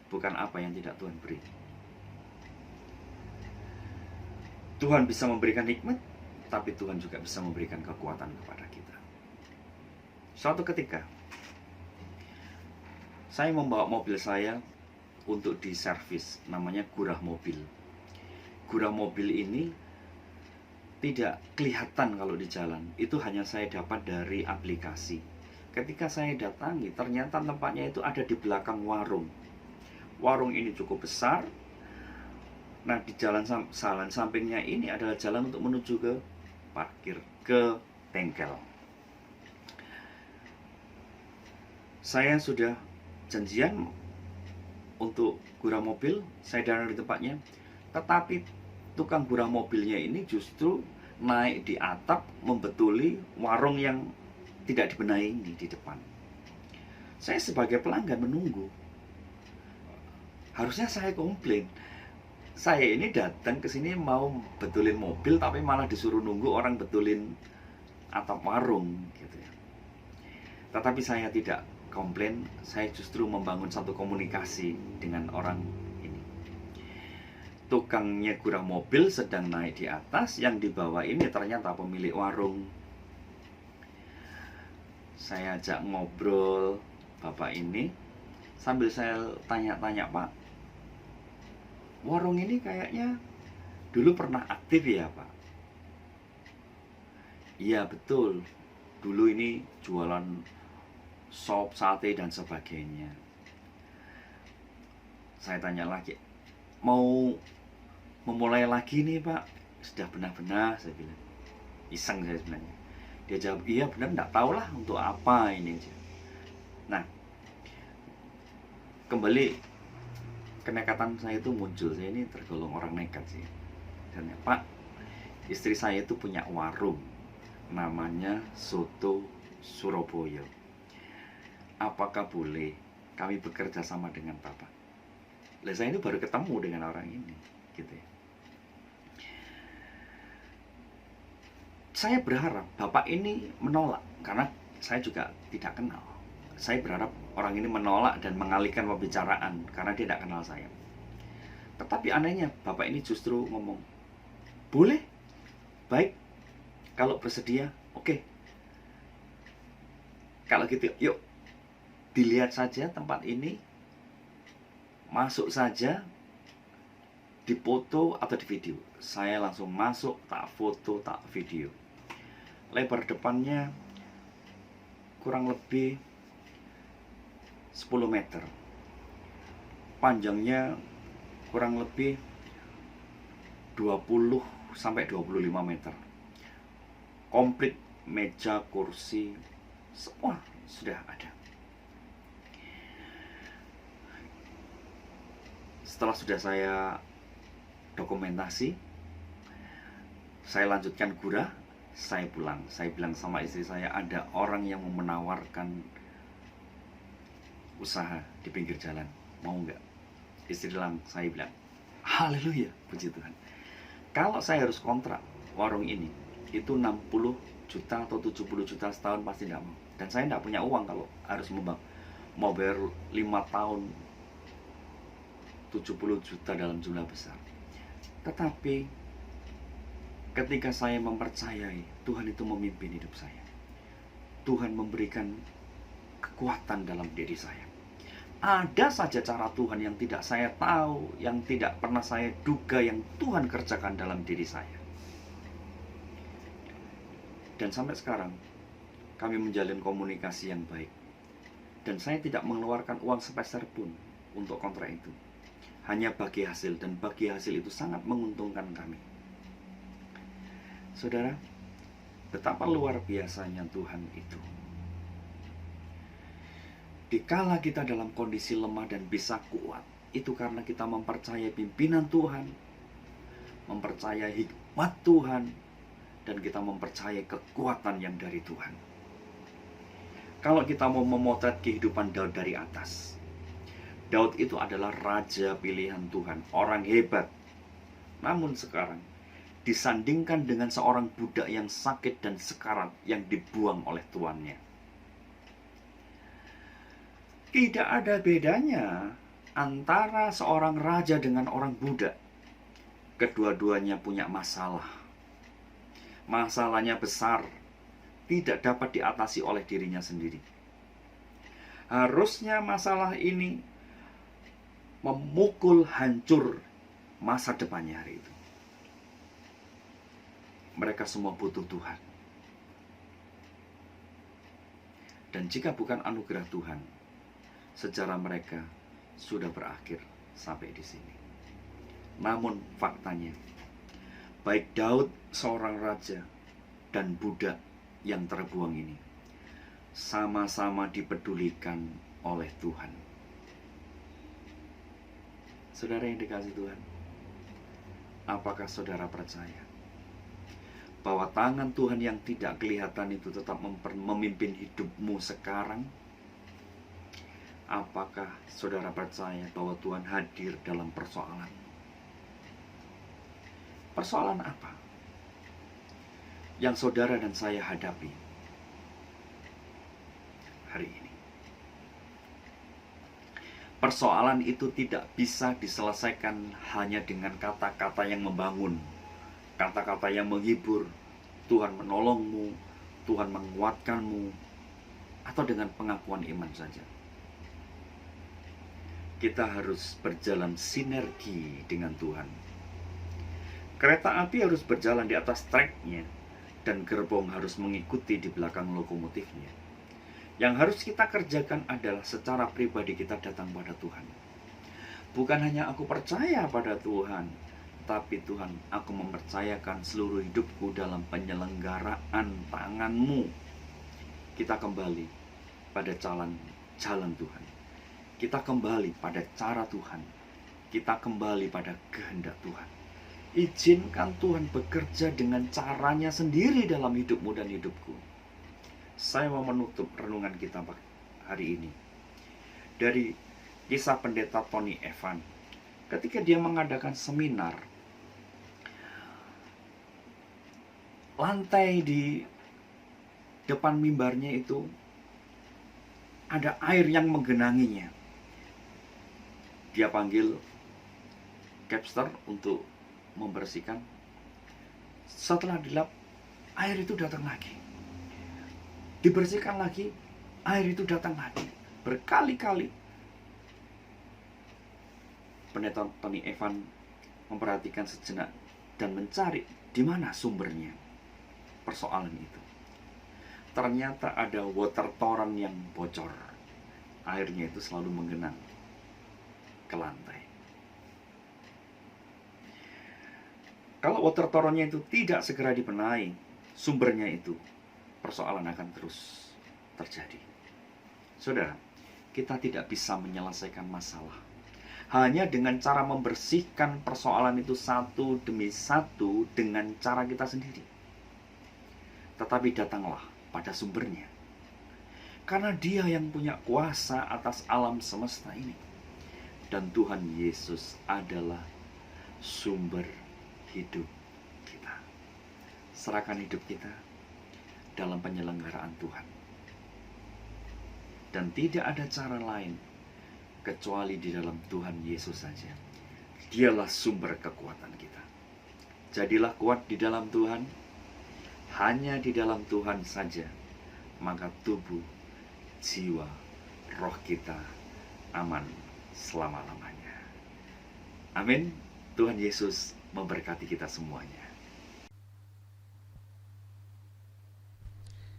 bukan apa yang tidak Tuhan beri. Tuhan bisa memberikan hikmat, tapi Tuhan juga bisa memberikan kekuatan kepada kita. Suatu ketika, saya membawa mobil saya untuk diservis, namanya gurah mobil. Gurah mobil ini tidak kelihatan kalau di jalan, itu hanya saya dapat dari aplikasi. Ketika saya datangi, ternyata tempatnya itu ada di belakang warung. Warung ini cukup besar. Nah, di jalan sampingnya ini adalah jalan untuk menuju ke parkir, ke bengkel. Saya sudah janjian untuk gurah mobil, saya datang di tempatnya. Tetapi tukang gurah mobilnya ini justru naik di atap membetuli warung yang tidak dibenahi ini di depan. Saya sebagai pelanggan menunggu. Harusnya saya komplain. Saya ini datang ke sini mau betulin mobil, tapi malah disuruh nunggu orang betulin atap warung gitu ya. Tetapi saya tidak komplain, saya justru membangun satu komunikasi dengan orang ini. Tukangnya gurah mobil sedang naik di atas, yang di bawah ini ternyata pemilik warung. Saya ajak ngobrol bapak ini, sambil saya tanya-tanya, Pak, warung ini kayaknya dulu pernah aktif ya, Pak? Iya betul, dulu ini jualan sop, sate dan sebagainya. Saya tanya lagi, mau memulai lagi nih Pak? Sudah benar-benar, saya bilang. Iseng saya sebenarnya. Dia jawab, iya benar, enggak tahu lah untuk apa ini. Nah, kembali kenekatan saya itu muncul. Saya ini tergolong orang nekat sih. Dan Pak, istri saya itu punya warung, namanya Soto Surabaya. Apakah boleh kami bekerja sama dengan Bapak? Lah saya ini baru ketemu dengan orang ini, gitu ya. Saya berharap Bapak ini menolak, karena saya juga tidak kenal. Saya berharap orang ini menolak dan mengalihkan pembicaraan, karena dia tidak kenal saya. Tetapi anehnya Bapak ini justru ngomong, boleh, baik, kalau bersedia, oke. Kalau gitu, yuk, dilihat saja tempat ini, masuk saja, dipoto atau di video. Saya langsung masuk, tak foto, tak video. Lebar depannya kurang lebih 10 meter. Panjangnya kurang lebih 20 sampai 25 meter. Komplit meja, kursi, semua sudah ada. Setelah sudah saya dokumentasi, saya lanjutkan gurah, saya pulang. Saya bilang sama istri saya, ada orang yang mau menawarkan usaha di pinggir jalan, mau nggak? Istri bilang, saya bilang, haleluya, puji Tuhan. Kalau saya harus kontrak warung ini, itu 60 juta atau 70 juta setahun pasti tidak mau. Dan saya tidak punya uang kalau harus mau bayar 5 tahun 70 juta dalam jumlah besar. Tetapi ketika saya mempercayai Tuhan itu memimpin hidup saya, Tuhan memberikan kekuatan dalam diri saya. Ada saja cara Tuhan yang tidak saya tahu, yang tidak pernah saya duga, yang Tuhan kerjakan dalam diri saya. Dan sampai sekarang kami menjalin komunikasi yang baik. Dan saya tidak mengeluarkan uang sepeser pun untuk kontrak itu. Hanya bagi hasil, dan bagi hasil itu sangat menguntungkan kami. Saudara, betapa luar biasanya Tuhan itu. Dikala kita dalam kondisi lemah dan bisa kuat, itu karena kita mempercayai pimpinan Tuhan, mempercayai hikmat Tuhan, dan kita mempercayai kekuatan yang dari Tuhan. Kalau kita mau memotret kehidupan Daud dari atas, Daud itu adalah raja pilihan Tuhan, orang hebat. Namun sekarang disandingkan dengan seorang budak yang sakit dan sekarat yang dibuang oleh tuannya. Tidak ada bedanya antara seorang raja dengan orang budak. Kedua-duanya punya masalah. Masalahnya besar, tidak dapat diatasi oleh dirinya sendiri. Harusnya masalah ini memukul hancur masa depannya hari itu. Mereka semua butuh Tuhan. Dan jika bukan anugerah Tuhan, sejarah mereka sudah berakhir sampai di sini. Namun faktanya, baik Daud seorang raja dan budak yang terbuang ini sama-sama dipedulikan oleh Tuhan. Saudara yang dikasihi Tuhan, apakah saudara percaya bahwa tangan Tuhan yang tidak kelihatan itu tetap memimpin hidupmu sekarang? Apakah saudara percaya bahwa Tuhan hadir dalam persoalan? Persoalan apa yang saudara dan saya hadapi hari ini? Persoalan itu tidak bisa diselesaikan hanya dengan kata-kata yang membangun, kata-kata yang menghibur, Tuhan menolongmu, Tuhan menguatkanmu, atau dengan pengakuan iman saja. Kita harus berjalan sinergi dengan Tuhan. Kereta api harus berjalan di atas treknya, dan gerbong harus mengikuti di belakang lokomotifnya. Yang harus kita kerjakan adalah secara pribadi kita datang pada Tuhan. Bukan hanya aku percaya pada Tuhan, tapi Tuhan, aku mempercayakan seluruh hidupku dalam penyelenggaraan tangan-Mu. Kita kembali pada jalan Tuhan. Kita kembali pada cara Tuhan. Kita kembali pada kehendak Tuhan. Izinkan Tuhan bekerja dengan caranya sendiri dalam hidupmu dan hidupku. Saya mau menutup renungan kita hari ini dari kisah pendeta Tony Evans. Ketika dia mengadakan seminar, lantai di depan mimbarnya itu ada air yang menggenanginya. Dia panggil capster untuk membersihkan. Setelah dilap, air itu datang lagi. Dibersihkan lagi, air itu datang lagi. Berkali-kali. Pendeta Tony Evans memperhatikan sejenak dan mencari di mana sumbernya persoalan itu. Ternyata ada water torrent yang bocor. airnya itu selalu menggenang ke lantai. Kalau water toronnya itu tidak segera dibenahi sumbernya itu, persoalan akan terus terjadi. Saudara, kita tidak bisa menyelesaikan masalah hanya dengan cara membersihkan persoalan itu satu demi satu dengan cara kita sendiri. Tetapi datanglah pada sumbernya. Karena Dia yang punya kuasa atas alam semesta ini. Dan Tuhan Yesus adalah sumber hidup kita. Serahkan hidup kita dalam penyelenggaraan Tuhan. Dan tidak ada cara lain kecuali di dalam Tuhan Yesus saja. Dialah sumber kekuatan kita. Jadilah kuat di dalam Tuhan. Hanya di dalam Tuhan saja, maka tubuh, jiwa, roh kita aman selama-lamanya. Amin. Tuhan Yesus memberkati kita semuanya.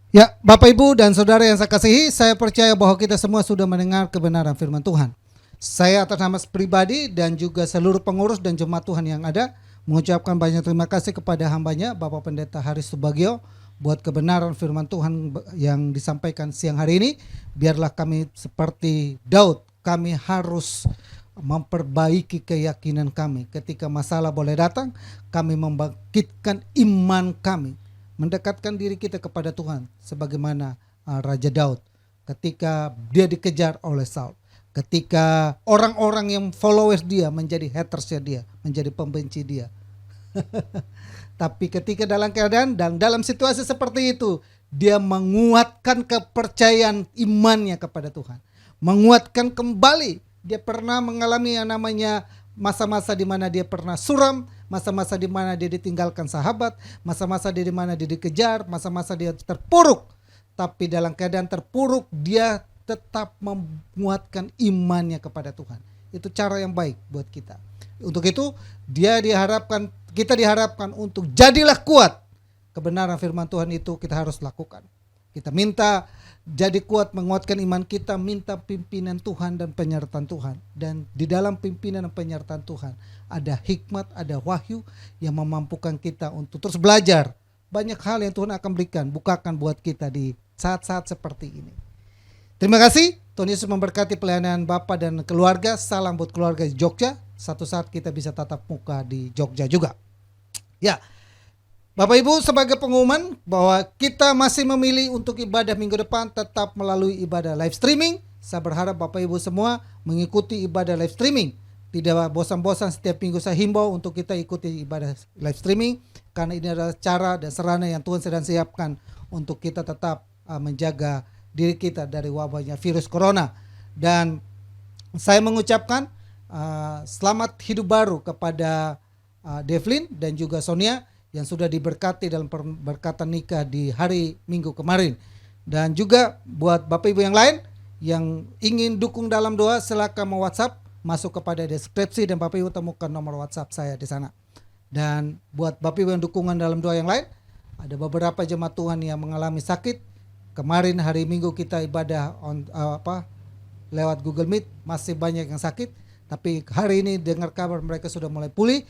Ya, Bapak Ibu dan Saudara yang saya kasihi, saya percaya bahwa kita semua sudah mendengar kebenaran firman Tuhan. Saya atas nama pribadi dan juga seluruh pengurus dan jemaat Tuhan yang ada mengucapkan banyak terima kasih kepada hambanya Bapak Pendeta Haris Subagio buat kebenaran firman Tuhan yang disampaikan siang hari ini. Biarlah kami seperti Daud, kami harus memperbaiki keyakinan kami. Ketika masalah boleh datang, kami membangkitkan iman kami, mendekatkan diri kita kepada Tuhan sebagaimana Raja Daud ketika dia dikejar oleh Saul, ketika orang-orang yang followers dia menjadi hatersnya dia, menjadi pembenci dia. Tapi ketika dalam keadaan dan dalam situasi seperti itu, dia menguatkan kepercayaan imannya kepada Tuhan, menguatkan kembali. Dia pernah mengalami yang namanya masa-masa di mana dia pernah suram, masa-masa di mana dia ditinggalkan sahabat, masa-masa di mana dia dikejar, masa-masa dia terpuruk. Tapi dalam keadaan terpuruk, dia tetap menguatkan imannya kepada Tuhan. Itu cara yang baik buat kita. Untuk itu, kita diharapkan untuk jadilah kuat. Kebenaran firman Tuhan itu kita harus lakukan. Kita minta jadi kuat, menguatkan iman kita, minta pimpinan Tuhan dan penyertaan Tuhan. Dan di dalam pimpinan dan penyertaan Tuhan ada hikmat, ada wahyu yang memampukan kita untuk terus belajar. Banyak hal yang Tuhan akan berikan, bukakan buat kita di saat-saat seperti ini. Terima kasih. Tuhan Yesus memberkati pelayanan Bapak dan keluarga. Salam buat keluarga di Jogja. Satu saat kita bisa tatap muka di Jogja juga. Ya, Bapak Ibu, sebagai pengumuman bahwa kita masih memilih untuk ibadah minggu depan tetap melalui ibadah live streaming. Saya berharap Bapak Ibu semua mengikuti ibadah live streaming. Tidak bosan-bosan, setiap minggu saya himbau untuk kita ikuti ibadah live streaming. Karena ini adalah cara dan sarana yang Tuhan sedang siapkan untuk kita tetap menjaga diri kita dari wabahnya virus corona. Dan saya mengucapkan selamat hidup baru kepada Devlin dan juga Sonia yang sudah diberkati dalam perberkatan nikah di hari Minggu kemarin. Dan juga buat Bapak Ibu yang lain yang ingin dukung dalam doa, silakan WhatsApp masuk kepada deskripsi dan Bapak Ibu temukan nomor WhatsApp saya di sana. Dan buat Bapak Ibu yang dukungan dalam doa yang lain, ada beberapa jemaat Tuhan yang mengalami sakit. Kemarin hari Minggu kita ibadah lewat Google Meet, masih banyak yang sakit. Tapi hari ini dengar kabar mereka sudah mulai pulih.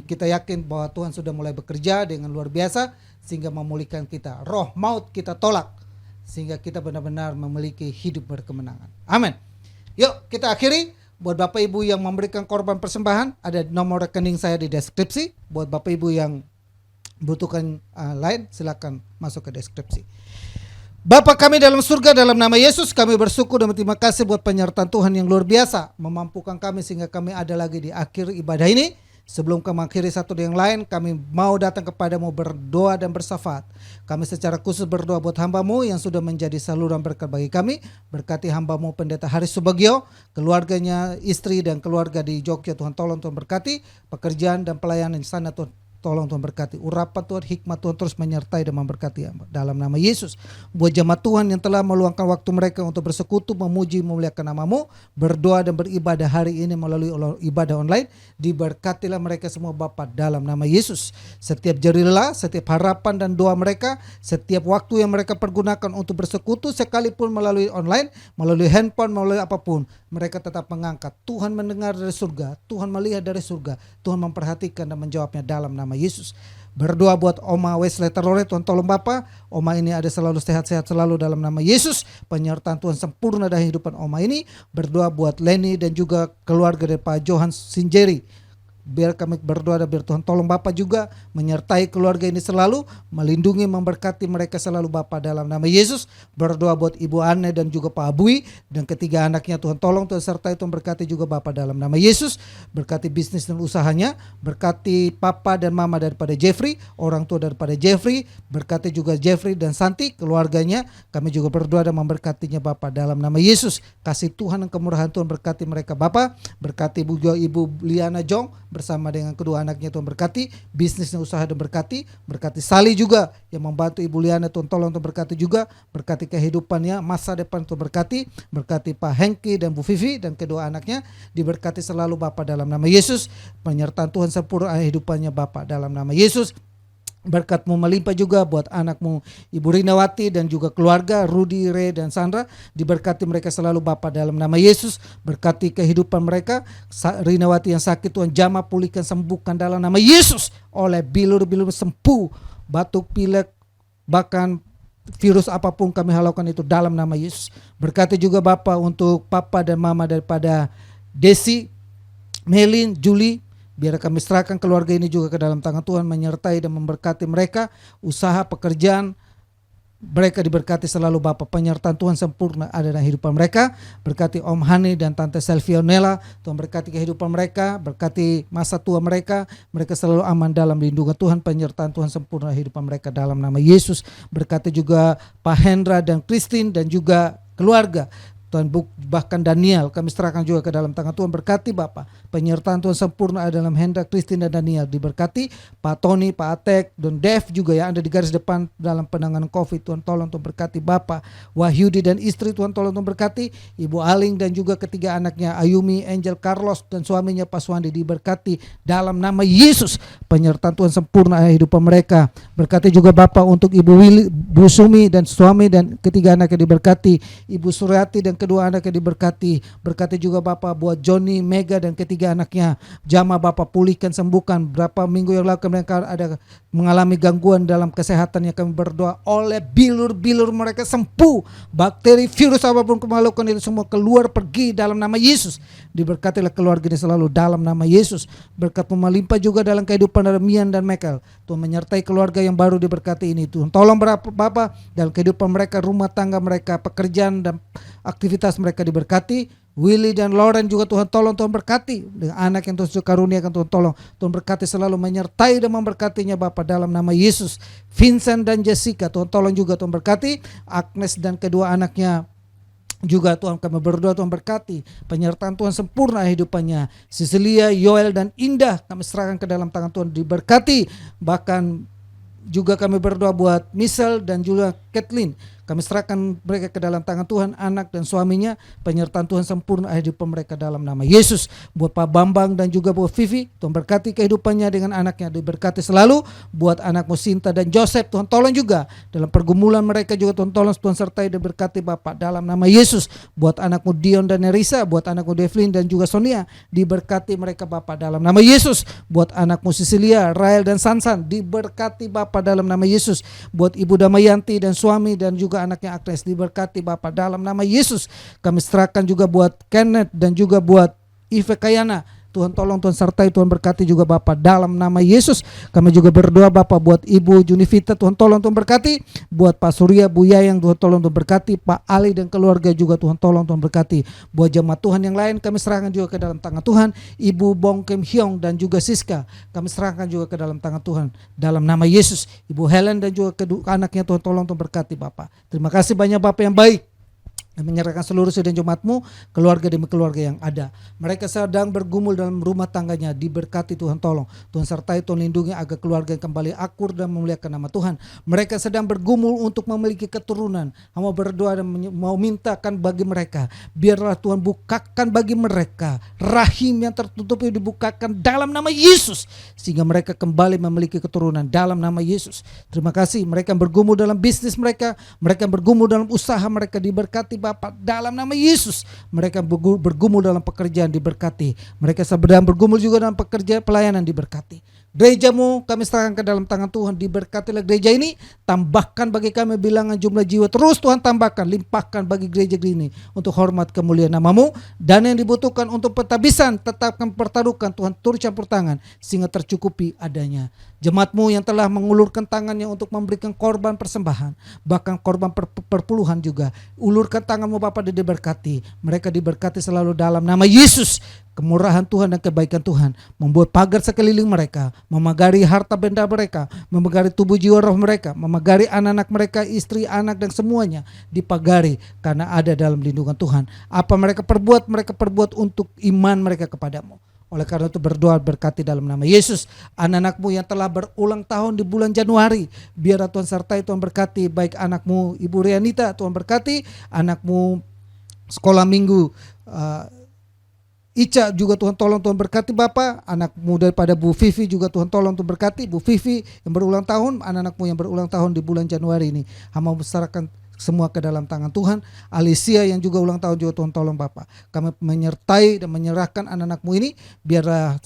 Kita yakin bahwa Tuhan sudah mulai bekerja dengan luar biasa sehingga memulihkan kita. Roh maut kita tolak sehingga kita benar-benar memiliki hidup berkemenangan. Amin. Yuk kita akhiri. Buat Bapak Ibu yang memberikan korban persembahan, ada nomor rekening saya di deskripsi. Buat Bapak Ibu yang butuhkan lain, silakan masuk ke deskripsi. Bapa kami dalam surga, dalam nama Yesus kami bersyukur dan berterima kasih buat penyertaan Tuhan yang luar biasa memampukan kami sehingga kami ada lagi di akhir ibadah ini. Sebelum kami akhiri satu yang lain, kami mau datang kepadamu berdoa dan bersyafaat. Kami secara khusus berdoa buat hambamu yang sudah menjadi saluran berkat bagi kami. Berkati hambamu Pendeta Haris Subagio, keluarganya, istri dan keluarga di Jogja. Tuhan tolong, Tuhan berkati pekerjaan dan pelayanan di sana. Tuhan tolong Tuhan berkati. Urapan Tuhan, hikmat Tuhan terus menyertai dan memberkati dalam nama Yesus. Buat jemaat Tuhan yang telah meluangkan waktu mereka untuk bersekutu, memuji, memuliakan nama-Mu, berdoa dan beribadah hari ini melalui ibadah online, diberkatilah mereka semua Bapa dalam nama Yesus. Setiap jerilah, setiap harapan dan doa mereka, setiap waktu yang mereka pergunakan untuk bersekutu, sekalipun melalui online, melalui handphone, melalui apapun, mereka tetap mengangkat. Tuhan mendengar dari surga, Tuhan melihat dari surga, Tuhan memperhatikan dan menjawabnya dalam nama Yesus. Berdoa buat Oma Wesley Terlore, Tuhan tolong Bapa, Oma ini ada selalu sehat-sehat selalu dalam nama Yesus. Penyertaan Tuhan sempurna dalam kehidupan Oma ini. Berdoa buat Lenny dan juga keluarga dari Pak Johan Sinjeri. Biar kami berdoa dan biar Tuhan tolong Bapa juga menyertai keluarga ini selalu, melindungi, memberkati mereka selalu Bapa dalam nama Yesus. Berdoa buat Ibu Anne dan juga Pak Abui dan ketiga anaknya, Tuhan tolong, Tuhan sertai, Tuhan berkati juga Bapa dalam nama Yesus. Berkati bisnis dan usahanya, berkati Papa dan Mama daripada Jeffrey, orang tua daripada Jeffrey, berkati juga Jeffrey dan Santi, keluarganya. Kami juga berdoa dan memberkatinya Bapa dalam nama Yesus. Kasih Tuhan dan kemurahan Tuhan berkati mereka Bapa. Berkati Ibu Liana Jong bersama dengan kedua anaknya, Tuhan berkati bisnisnya, usaha dan berkati Sali juga yang membantu Ibu Liana, Tuhan tolong, Tuhan berkati juga, berkati kehidupannya, masa depan Tuhan berkati Pak Hengki dan Bu Vivi dan kedua anaknya, diberkati selalu Bapa dalam nama Yesus. Penyertaan Tuhan sempurna kehidupannya Bapa dalam nama Yesus. Berkat-Mu melimpah juga buat anak-Mu Ibu Rinawati dan juga keluarga Rudi, Re dan Sandra, diberkati mereka selalu Bapa dalam nama Yesus. Berkati kehidupan mereka, Rinawati yang sakit Tuhan jamah, pulihkan, sembuhkan dalam nama Yesus. Oleh bilur-bilur sembuh, batuk, pilek, bahkan virus apapun kami halaukan itu dalam nama Yesus. Berkati juga Bapa untuk Papa dan Mama daripada Desi, Melin, Julie. Biar kami serahkan keluarga ini juga ke dalam tangan Tuhan, menyertai dan memberkati mereka, usaha, pekerjaan, mereka diberkati selalu Bapa. Penyertaan Tuhan sempurna ada dalam kehidupan mereka. Berkati Om Hani dan Tante Selvionella, Tuhan berkati kehidupan mereka, berkati masa tua mereka, mereka selalu aman dalam lindungan Tuhan. Penyertaan Tuhan sempurna kehidupan mereka dalam nama Yesus. Berkati juga Pak Hendra dan Christine dan juga keluarga Tuhan, bahkan Daniel kami serahkan juga ke dalam tangan Tuhan. Berkati Bapa, penyertaan Tuhan sempurna ada dalam Hendra, Christine dan Daniel. Diberkati Pak Tony, Pak Atek dan Dev juga yang ada di garis depan dalam penanganan COVID. Tuhan tolong, Tuhan berkati Bapa. Wahyudi dan istri, Tuhan tolong, Tuhan berkati Ibu Aling dan juga ketiga anaknya Ayumi, Angel, Carlos dan suaminya Pak Suwandi, diberkati dalam nama Yesus. Penyertaan Tuhan sempurna kehidupan mereka. Berkati juga Bapa untuk Ibu Willy, Bu Sumi dan suami dan ketiga anaknya, diberkati Ibu Suryati dan kedua anaknya, diberkati. Berkati juga Bapa buat Johnny, Mega dan ketiga anaknya, jamah Bapa, pulihkan, sembuhkan. Berapa minggu yang lalu mereka ada mengalami gangguan dalam kesehatannya, kami berdoa oleh bilur-bilur mereka sembuh, bakteri, virus apapun kemalukan itu semua keluar, pergi dalam nama Yesus. Diberkatilah keluarga ini selalu dalam nama Yesus. Berkat melimpah juga dalam kehidupan dari Mian dan Michael. Tuhan menyertai keluarga yang baru diberkati ini. Tuhan tolong Bapa dalam kehidupan mereka, rumah tangga mereka, pekerjaan dan aktivitas mereka diberkati. Willy dan Lauren juga Tuhan tolong, Tuhan berkati. Dengan anak yang Tuhan karuniakan, Tuhan tolong, Tuhan berkati selalu, menyertai dan memberkatinya Bapa dalam nama Yesus. Vincent dan Jessica Tuhan tolong juga, Tuhan berkati. Agnes dan kedua anaknya juga Tuhan kami berdoa, Tuhan berkati. Penyertaan Tuhan sempurna kehidupannya. Cecilia, Yoel dan Indah kami serahkan ke dalam tangan Tuhan, diberkati. Bahkan juga kami berdoa buat Michelle dan juga Kathleen. Kami serahkan mereka ke dalam tangan Tuhan, anak dan suaminya. Penyertaan Tuhan sempurna kehidupan mereka dalam nama Yesus. Buat Pak Bambang dan juga buat Vivi, Tuhan berkati kehidupannya dengan anaknya, diberkati selalu. Buat anakmu Sinta dan Joseph, Tuhan tolong juga dalam pergumulan mereka juga, Tuhan tolong, Tuhan sertai dan berkati Bapak dalam nama Yesus. Buat anakmu Dion dan Nerisa, buat anakmu Devlin dan juga Sonia, diberkati mereka Bapak dalam nama Yesus. Buat anakmu Cecilia, Rael dan Sansan, diberkati Bapak dalam nama Yesus. Buat Ibu Damayanti dan suami dan juga anaknya Agnes, diberkati Bapa dalam nama Yesus. Kami serahkan juga buat Kenneth dan juga buat Ive Kayana. Tuhan tolong, Tuhan sertai, Tuhan berkati juga Bapa dalam nama Yesus. Kami juga berdoa Bapa buat Ibu Junivita, Tuhan tolong, Tuhan berkati. Buat Pak Surya, Bu Yayang, Tuhan tolong, Tuhan berkati. Pak Ali dan keluarga juga Tuhan tolong, Tuhan berkati. Buat jemaat Tuhan yang lain kami serahkan juga ke dalam tangan Tuhan. Ibu Bong Kem Hyong dan juga Siska kami serahkan juga ke dalam tangan Tuhan dalam nama Yesus. Ibu Helen dan juga kedua anaknya Tuhan tolong, Tuhan berkati Bapa. Terima kasih banyak Bapa yang baik. dan menyerahkan seluruh sidang Jumatmu, keluarga demi keluarga yang ada. Mereka sedang bergumul dalam rumah tangganya, diberkati Tuhan, tolong Tuhan sertai, Tuhan lindungi agar keluarga yang kembali akur dan memuliakan nama Tuhan. Mereka sedang bergumul untuk memiliki keturunan, mau berdoa dan mau mintakan bagi mereka, biarlah Tuhan bukakan bagi mereka rahim yang tertutup itu dibukakan dalam nama Yesus, sehingga mereka kembali memiliki keturunan dalam nama Yesus. Terima kasih. Mereka yang bergumul dalam bisnis mereka yang bergumul dalam usaha mereka, diberkati Bapak dalam nama Yesus. Mereka bergumul dalam pekerjaan, diberkati. Mereka sedang bergumul juga dalam pekerjaan pelayanan, diberkati. Gerejamu kami serahkan ke dalam tangan Tuhan, diberkatilah gereja ini, tambahkan bagi kami bilangan jumlah jiwa, terus Tuhan tambahkan, limpahkan bagi gereja ini untuk hormat kemuliaan namamu. Dan yang dibutuhkan untuk pentabisan tetapkan, pertaruhkan Tuhan, turut campur tangan sehingga tercukupi adanya. Jemaatmu yang telah mengulurkan tangannya untuk memberikan korban persembahan, bahkan korban perpuluhan juga, ulurkan tanganmu Bapak, diberkati. Mereka diberkati selalu dalam nama Yesus. Kemurahan Tuhan dan kebaikan Tuhan membuat pagar sekeliling mereka, memagari harta benda mereka, memagari tubuh jiwa roh mereka, memagari anak-anak mereka, istri, anak dan semuanya dipagari karena ada dalam lindungan Tuhan. Apa mereka perbuat untuk iman mereka kepadamu. Oleh karena itu berdoa, berkati dalam nama Yesus anak-anakmu yang telah berulang tahun di bulan Januari. Biar Tuhan sertai, Tuhan berkati baik anakmu Ibu Rianita, Tuhan berkati anakmu sekolah minggu Ica juga Tuhan tolong, Tuhan berkati Bapak. Anakmu daripada Bu Vivi juga Tuhan tolong, Tuhan berkati Bu Vivi yang berulang tahun, anak-anakmu yang berulang tahun di bulan Januari ini. Hamba membesarkan semua ke dalam tangan Tuhan. Alicia yang juga ulang tahun juga Tuhan tolong Bapak. Kami menyertai dan menyerahkan anak-anakmu ini, biarlah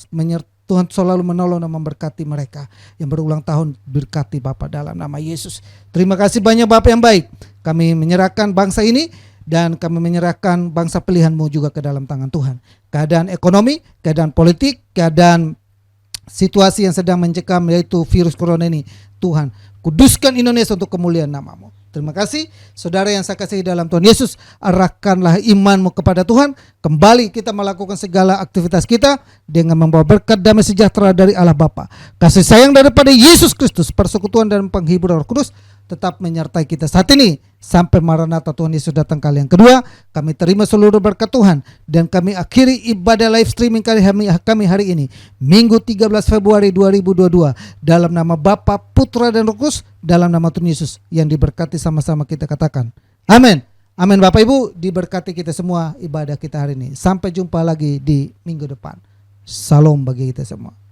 Tuhan selalu menolong dan memberkati mereka yang berulang tahun, berkati Bapak dalam nama Yesus. Terima kasih banyak Bapak yang baik. Kami menyerahkan bangsa ini dan kami menyerahkan bangsa pilihan-Mu juga ke dalam tangan Tuhan. Keadaan ekonomi, keadaan politik, keadaan situasi yang sedang mencekam yaitu virus corona ini, Tuhan kuduskan Indonesia untuk kemuliaan nama-Mu. Terima kasih saudara yang saya kasihi dalam Tuhan Yesus, arahkanlah imanmu kepada Tuhan. Kembali kita melakukan segala aktivitas kita dengan membawa berkat damai sejahtera dari Allah Bapa, kasih sayang daripada Yesus Kristus, persekutuan dan penghiburan Roh Kudus tetap menyertai kita saat ini sampai Maranatha Tuhan Yesus datang kali yang kedua. Kami terima seluruh berkat Tuhan dan kami akhiri ibadah live streaming kami hari ini, Minggu 13 Februari 2022, dalam nama Bapa, Putra dan Roh Kudus, dalam nama Tuhan Yesus yang diberkati. Sama-sama kita katakan amin. Amin. Bapak Ibu, diberkati kita semua ibadah kita hari ini. Sampai jumpa lagi di minggu depan. Salam bagi kita semua.